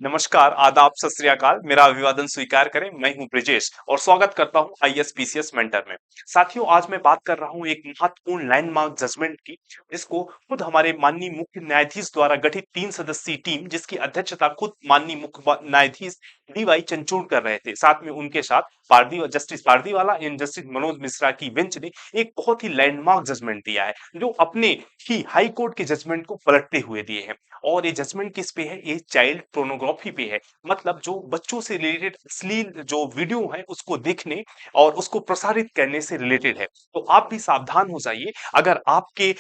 नमस्कार, आदाब, सत श्री अकाल। मेरा अभिवादन स्वीकार करें। मैं हूं ब्रिजेश और स्वागत करता हूं आईएएस-पीसीएस मेंटर में। साथियों, आज मैं बात कर रहा हूं एक महत्वपूर्ण लैंडमार्क जजमेंट की, जिसको खुद हमारे माननीय मुख्य न्यायाधीश द्वारा गठित 3 सदस्यीय टीम, जिसकी अध्यक्षता खुद माननीय मुख्य न्यायाधीश डीवाई चंद्रचूड़ कर रहे थे। साथ में उनके साथ justice Pardiwala and justice Manoj Mishra की बेंच ने एक बहुत ही लैंडमार्क जजमेंट दिया है, जो अपने ही हाई कोर्ट के जजमेंट को पलटते हुए दिए हैं। और ये जजमेंट किस पे है? ये चाइल्ड पोर्नोग्राफी पे है। मतलब जो बच्चों से रिलेटेड अश्लील जो वीडियो है उसको देखने और उसको प्रसारित करने से रिलेटेड है। तो आप भी सावधान हो जाइए। अगर आपके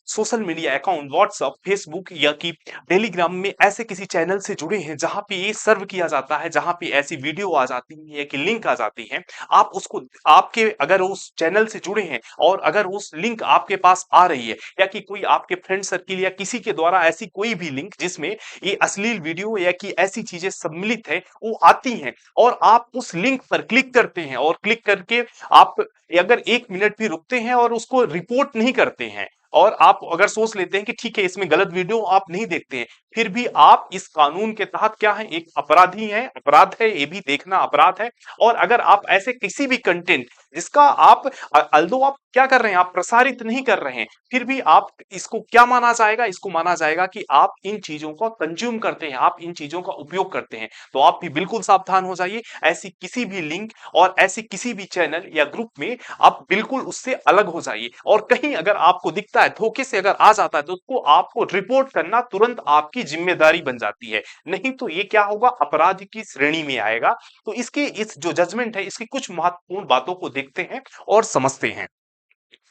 social media account WhatsApp, Facebook या कि टेलीग्राम में ऐसे किसी चैनल से जुड़े हैं जहां पे ये सर्व किया जाता है, जहां पे ऐसी वीडियो आ जाती है या कि लिंक आ जाती है, आप उसको आपके अगर उस चैनल से जुड़े हैं और अगर उस लिंक आपके पास आ रही है या कि कोई आपके फ्रेंड सर्किल या किसी के द्वारा ऐसी कोई भी लिंक जिसमें ये अश्लील वीडियो या कि ऐसी चीजें सम्मिलित है वो आती हैं और आप उस लिंक पर क्लिक करते हैं और क्लिक करके आप अगर 1 मिनट भी रुकते हैं और उसको रिपोर्ट नहीं करते हैं और आप अगर सोच लेते हैं कि ठीक है इसमें गलत वीडियो आप नहीं देखते हैं, फिर भी आप इस कानून के तहत क्या है, एक अपराधी हैं। अपराध है, ये भी देखना अपराध है। और अगर आप ऐसे किसी भी कंटेंट जिसका आप अल्दो आप क्या कर रहे हैं, आप प्रसारित नहीं कर रहे हैं, फिर भी आप इसको क्या माना जाएगा? इसको माना जाएगा कि आप इन चीजों को कंज्यूम करते हैं, आप इन चीजों का उपयोग करते हैं। तो आप भी बिल्कुल सावधान हो जाइए। ऐसी किसी भी लिंक और ऐसी किसी भी चैनल या ग्रुप में आप बिल्कुल उससे अलग हो जाइए। और कहीं अगर आपको दिखता है, धोखे से अगर आ जाता है, तो उसको आपको रिपोर्ट करना तुरंत आपकी जिम्मेदारी बन जाती है। नहीं तो ये क्या होगा, अपराध की श्रेणी में आएगा। तो इसके इस जो जजमेंट है, इसकी कुछ महत्वपूर्ण बातों को देखते हैं और समझते हैं।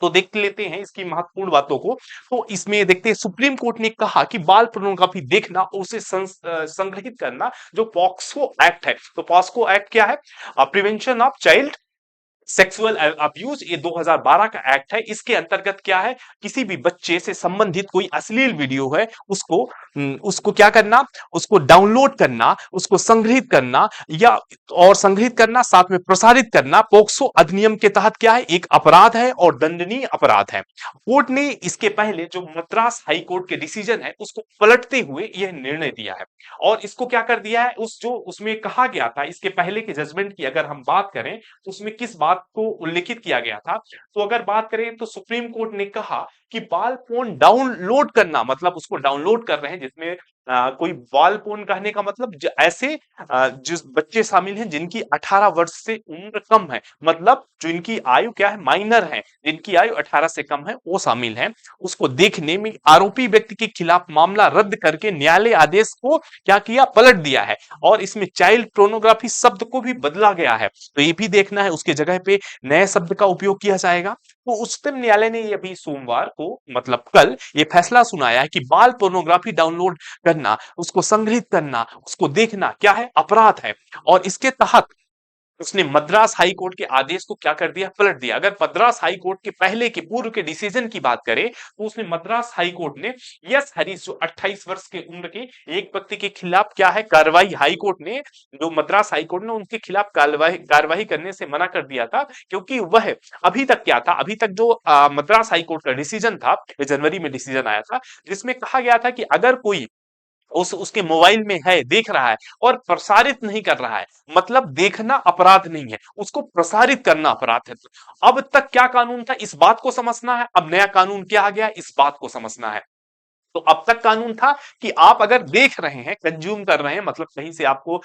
तो देख लेते हैं इसकी महत्वपूर्ण बातों को। तो इसमें देखते हैं, सुप्रीम कोर्ट ने कहा कि बाल पोर्नोग्राफी देखना और उसे संग्रहित करना जो पॉक्सो एक्ट है। तो पॉक्सो एक्ट क्या है? Prevention of child sexual abuse, ये 2012 का एक्ट है। इसके अंतर्गत क्या है, किसी भी बच्चे से संबंधित कोई अश्लील वीडियो है उसको क्या करना, उसको डाउनलोड करना, उसको संग्रहित करना या और संग्रहित करना साथ में प्रसारित करना पोक्सो अधिनियम के तहत क्या है, एक अपराध है और दंडनीय अपराध है। कोर्ट ने इसके पहले जो मद्रास हाई कोर्ट के डिसीजन है उसको पलटते हुए यह निर्णय दिया है। और इसको क्या कर दिया है, उस जो उसमें कहा गया था इसके पहले के जजमेंट की अगर हम बात करें तो उसमें किस बात को उल्लेखित किया गया था? तो अगर बात करें तो सुप्रीम कोर्ट ने कहा कि बाल पोर्न डाउनलोड करना, मतलब उसको डाउनलोड कर रहे हैं जिसमें कोई बाल पोर्न कहने का मतलब ऐसे जिस बच्चे शामिल हैं जिनकी 18 वर्ष से उम्र कम है, मतलब जो इनकी आयु क्या है, माइनर है, जिनकी आयु 18 से कम है वो शामिल है। उसको देखने में आरोपी व्यक्ति के खिलाफ मामला रद्द करके न्यायालय आदेश को क्या किया, पलट दिया है। और इसमें चाइल्ड पोर्नोग्राफी शब्द को भी बदला गया है। तो ये भी देखना है, उसके जगह पे नए शब्द का उपयोग किया जाएगा। तो उच्चतम न्यायालय ने अभी सोमवार को, मतलब कल, ये फैसला सुनाया है कि बाल पोर्नोग्राफी डाउनलोड करना, उसको संग्रहित करना, उसको देखना क्या है, अपराध है। और इसके तहत उसने मद्रास हाई कोर्ट के आदेश को क्या कर दिया, पलट दिया। अगर मद्रास हाई कोर्ट के पहले के पूर्व के डिसीजन की बात करें तो उसने मद्रास हाई कोर्ट ने यस हरीश जो 28 वर्ष के उम्र के एक व्यक्ति के खिलाफ क्या है कार्रवाई, हाई कोर्ट ने जो मद्रास हाई कोर्ट ने उनके खिलाफ कार्रवाई करने से मना कर दिया था। क्योंकि वह अभी तक क्या था, अभी तक जो मद्रास हाई कोर्ट का डिसीजन था, जनवरी में डिसीजन आया था, जिसमें कहा गया था कि अगर कोई उसके मोबाइल में है, देख रहा है और प्रसारित नहीं कर रहा है, मतलब देखना अपराध नहीं है, उसको प्रसारित करना अपराध है। अब तक क्या कानून था, इस बात को समझना है। अब नया कानून क्या आ गया, इस बात को समझना है। तो अब तक कानून था कि आप अगर देख रहे हैं, कंज्यूम कर रहे हैं, मतलब कहीं से आपको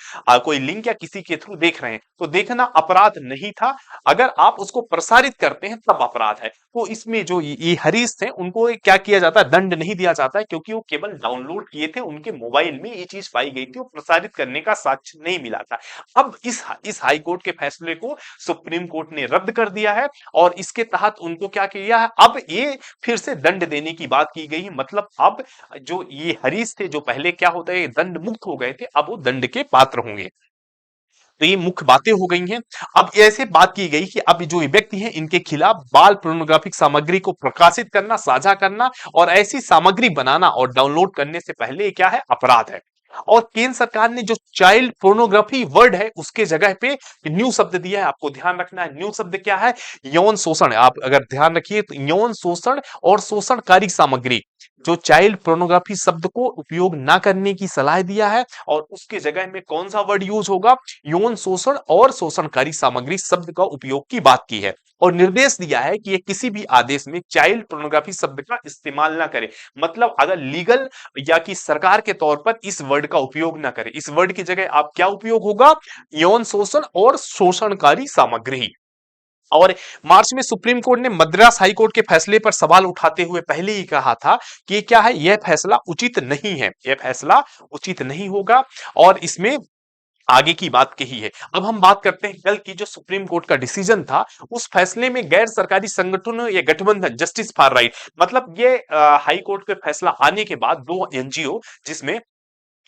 कोई लिंक या किसी के थ्रू देख रहे हैं, तो देखना अपराध नहीं था। अगर आप उसको प्रसारित करते हैं तब अपराध है। तो इसमें जो ये हरीश थे उनको क्या किया जाता है, दंड नहीं दिया जाता है, क्योंकि वो केवल डाउनलोड किए थे, उनके मोबाइल में ये चीज पाई गई थी, वो प्रसारित करने का साक्ष्य नहीं मिला था। अब इस हाई कोर्ट के फैसले को सुप्रीम कोर्ट ने रद्द कर दिया है और इसके तहत उनको क्या किया है, अब ये फिर से दंड देने की बात की गई। मतलब अब जो ये हरीश थे, जो पहले क्या होता है दंड मुक्त हो गए थे, अब वो दंड के पात्र होंगे। तो ये मुख्य बातें हो गई हैं। अब ऐसे बात की गई कि अब जो ये व्यक्ति हैं इनके खिलाफ बाल पोर्नोग्राफिक सामग्री को प्रकाशित करना, साझा करना और ऐसी सामग्री बनाना और डाउनलोड करने से पहले ये क्या है, अपराध है। और केंद्र सरकार ने जो चाइल्ड पोर्नोग्राफी वर्ड है उसके जगह पे न्यू शब्द दिया है, आपको ध्यान रखना है। न्यू शब्द क्या है, यौन शोषण। आप अगर ध्यान रखिए तो यौन शोषण और शोषणकारी सामग्री, जो चाइल्ड पोर्नोग्राफी शब्द को उपयोग ना करने की सलाह दिया है और उसके जगह में कौन सा वर्ड यूज होगा, यौन शोषण और शोषणकारी सामग्री शब्द का उपयोग की बात की है और निर्देश दिया है कि ये किसी भी आदेश में चाइल्ड पोर्नोग्राफी शब्द का इस्तेमाल ना करे। मतलब अगर लीगल या कि सरकार के तौर पर इस वर्ड का उपयोग ना करे, इस वर्ड की जगह आप क्या उपयोग होगा, यौन शोषण और शोषणकारी सामग्री। और मार्च में सुप्रीम कोर्ट ने मद्रास हाई कोर्ट के फैसले पर सवाल उठाते हुए पहले ही कहा था कि क्या है, यह फैसला उचित नहीं है, यह फैसला उचित नहीं होगा और इसमें आगे की बात कही है। अब हम बात करते हैं कल की जो सुप्रीम कोर्ट का डिसीजन था, उस फैसले में गैर सरकारी संगठनों या गठबंधन जस्टिस फॉर राइट, मतलब ये हाई कोर्ट के फैसला आने के बाद दो एनजीओ, जिसमें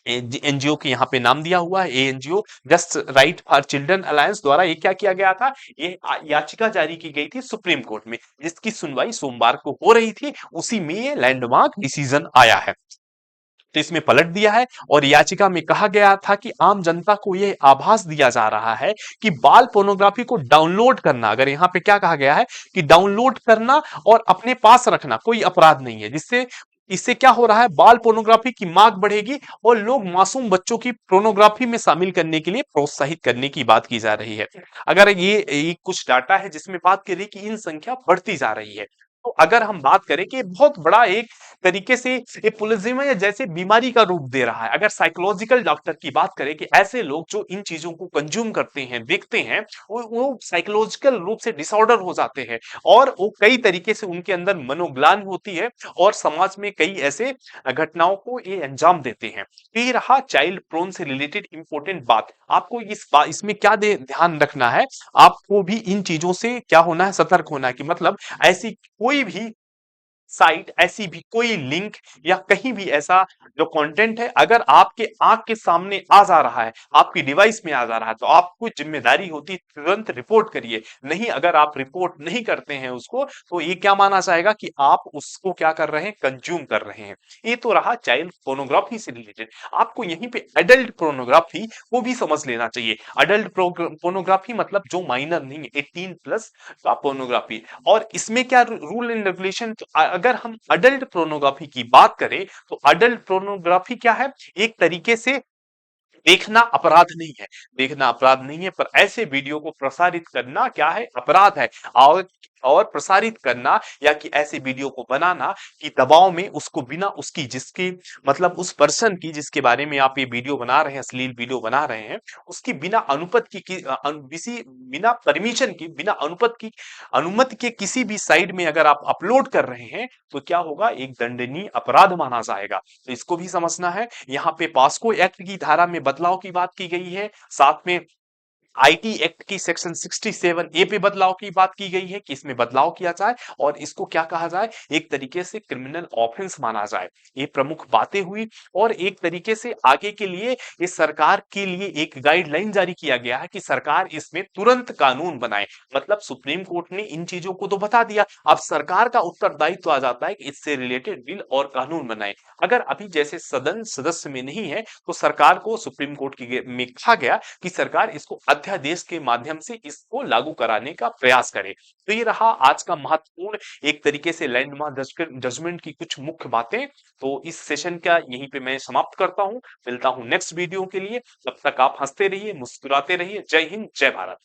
एनजीओ के यहाँ पे नाम दिया हुआ है a NGO just right for children alliance द्वारा ये क्या किया गया था, ये याचिका जारी की गई थी सुप्रीम कोर्ट में, जिसकी सुनवाई सोमवार को हो रही थी। उसी में ये लैंडमार्क डिसीजन आया है। तो इसमें पलट दिया है और याचिका में कहा गया था कि आम जनता को यह आभास दिया जा रहा है कि बाल पोर्नोग्राफी को डाउनलोड करना, अगर यहाँ पे क्या कहा गया है कि डाउनलोड करना और अपने पास रखना कोई अपराध नहीं है, जिससे इससे क्या हो रहा है, बाल पोर्नोग्राफी की मांग बढ़ेगी और लोग मासूम बच्चों की पोर्नोग्राफी में शामिल करने के लिए प्रोत्साहित करने की बात की जा रही है। अगर ये कुछ डाटा है जिसमें बात करें कि इन संख्या बढ़ती जा रही है, तो अगर हम बात करें कि बहुत बड़ा एक तरीके से ये पुलिज्म या जैसे बीमारी का रूप दे रहा है। अगर साइकोलॉजिकल डॉक्टर की बात करें कि ऐसे लोग जो इन चीजों को कंज्यूम करते हैं, देखते हैं, वो साइकोलॉजिकल रूप से डिसऑर्डर हो जाते हैं और वो कई तरीके से उनके अंदर मनोग्लानि होती है और समाज में कई ऐसे घटनाओं को ये अंजाम देते हैं। तो ये रहा चाइल्ड प्रोन से रिलेटेड इंपॉर्टेंट बात। आपको इसमें क्या ध्यान रखना है, आपको भी इन चीजों से क्या होना है, सतर्क होना है कि मतलब ऐसी कोई भी साइट, ऐसी भी कोई लिंक या कहीं भी ऐसा जो कंटेंट है, अगर आपके आंख के सामने आ जा रहा है, आपकी डिवाइस में आ जा रहा है, तो आपको जिम्मेदारी होती है तुरंत रिपोर्ट करिए। नहीं, अगर आप रिपोर्ट नहीं करते हैं उसको, तो ये क्या माना जाएगा कि आप उसको क्या कर रहे हैं, कंज्यूम कर रहे हैं। ये तो रहा चाइल्ड पोर्नोग्राफी से रिलेटेड। आपको यहीं पे एडल्ट पोर्नोग्राफी को भी समझ लेना चाहिए। अडल्ट पोर्नोग्राफी मतलब जो माइनर नहीं है, 18 प्लस का पोर्नोग्राफी। और इसमें क्या रूल एंड रेगुलेशन, अगर हम अडल्ट पोर्नोग्राफी की बात करें तो अडल्ट पोर्नोग्राफी क्या है, एक तरीके से देखना अपराध नहीं है, देखना अपराध नहीं है, पर ऐसे वीडियो को प्रसारित करना क्या है, अपराध है। और प्रसारित करना या कि ऐसे वीडियो को बनाना कि दबाव में उसको बिना उसकी जिसकी मतलब उस पर्सन की जिसके बारे में आप ये वीडियो बना रहे हैं, अश्लील वीडियो बना रहे हैं, उसकी बिना अनुपत की बिना परमिशन की, बिना अनुमति के किसी भी साइट में अगर आप अपलोड कर रहे हैं, तो क्या होगा, एक दंडनीय अपराध माना जाएगा। तो इसको भी समझना है। यहाँ पे पास्को एक्ट की धारा में बदलाव की बात की गई है, साथ में आईटी एक्ट की सेक्शन 67 ए पे बदलाव की बात की गई है कि इसमें बदलाव किया जाए और इसको क्या कहा जाए, एक तरीके से क्रिमिनल ऑफेंस माना जाए। ये प्रमुख बातें हुई और एक तरीके से आगे के लिए इस सरकार के लिए एक गाइडलाइन जारी किया गया है कि सरकार इसमें तुरंत कानून बनाए। मतलब सुप्रीम कोर्ट ने इन चीजों को तो बता दिया, अब सरकार का उत्तरदायित्व आ जाता है कि इससे रिलेटेड बिल और कानून बनाए। अगर अभी जैसे सदन सदस्य में नहीं है, तो सरकार को सुप्रीम कोर्ट की में कहा गया कि सरकार इसको अध्यादेश के माध्यम से इसको लागू कराने का प्रयास करे। तो ये रहा आज का महत्वपूर्ण एक तरीके से लैंडमार्क जजमेंट की कुछ मुख्य बातें। तो इस सेशन का यहीं पे मैं समाप्त करता हूं, मिलता हूं नेक्स्ट वीडियो के लिए। तब तक आप हंसते रहिए, मुस्कुराते रहिए। जय हिंद, जय भारत।